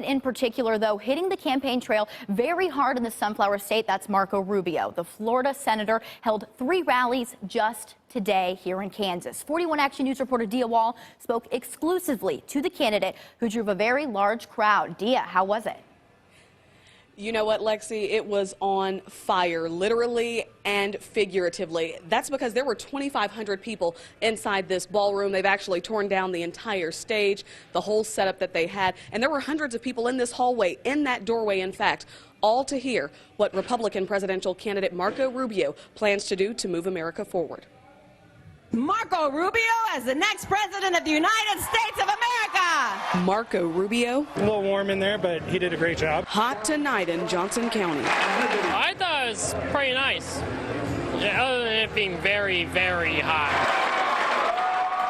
In particular, though, hitting the campaign trail very hard in the Sunflower State, that's Marco Rubio. The Florida senator held 3 rallies just today here in Kansas. 41 Action News reporter Dia Wall spoke exclusively to the candidate who drove a very large crowd. Dia, how was it? You know what, Lexi? It was on fire, literally and figuratively. That's because there were 2,500 people inside this ballroom. They've actually torn down the entire stage, the whole setup that they had. And there were hundreds of people in this hallway, in that doorway, in fact, all to hear what Republican presidential candidate Marco Rubio plans to do to move America forward. Marco Rubio as the next president of the United States of America. Marco Rubio. A little warm in there, but he did a great job. Hot tonight in Johnson County. I thought it was pretty nice, other than it being very, very hot.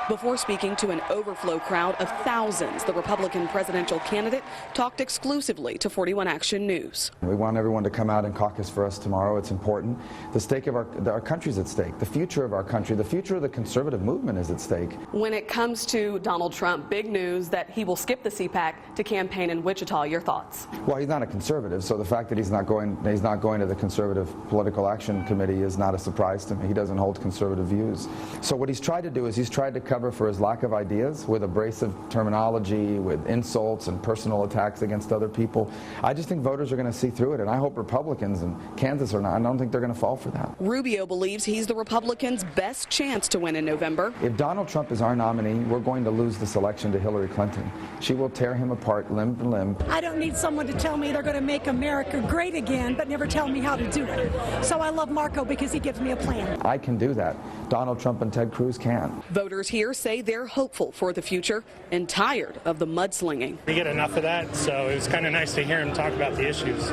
Before speaking to an overflow crowd of thousands, the Republican presidential candidate talked exclusively to 41 Action News. We want everyone to come out and caucus for us tomorrow. It's important. The stake of our country's at stake. The future of our country, the future of the conservative movement is at stake. When it comes to Donald Trump, big news that he will skip the CPAC to campaign in Wichita. Your thoughts? Well, he's not a conservative, so the fact that he's not going to the Conservative Political Action Committee is not a surprise to me. He doesn't hold conservative views. So what he's tried to do is he's tried to cover for his lack of ideas with abrasive terminology, with insults and personal attacks against other people. I just think voters are going to see through it, and I hope Republicans in Kansas are not. I don't think they're going to fall for that. Rubio believes he's the Republicans' best chance to win in November. If Donald Trump is our nominee, we're going to lose this election to Hillary Clinton. She will tear him apart limb from limb. I don't need someone to tell me they're going to make America great again, but never tell me how to do it. So I love Marco because he gives me a plan. I can do that. Donald Trump and Ted Cruz can. Voters here say they're hopeful for the future and tired of the mudslinging. We get enough of that, so it was kind of nice to hear him talk about the issues.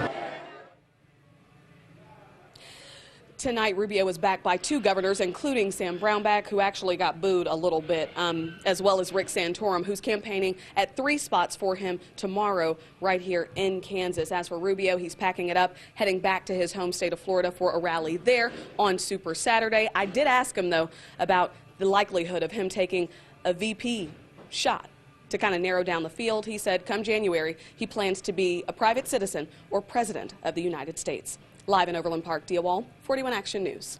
Tonight, Rubio was backed by 2 governors, including Sam Brownback, who actually got booed a little bit, as well as Rick Santorum, who's campaigning at 3 spots for him tomorrow right here in Kansas. As for Rubio, he's packing it up, heading back to his home state of Florida for a rally there on Super Saturday. I did ask him, though, about the likelihood of him taking a VP shot to kind of narrow down the field. He said come January, he plans to be a private citizen or president of the United States. Live in Overland Park, Dia Wall, 41 Action News.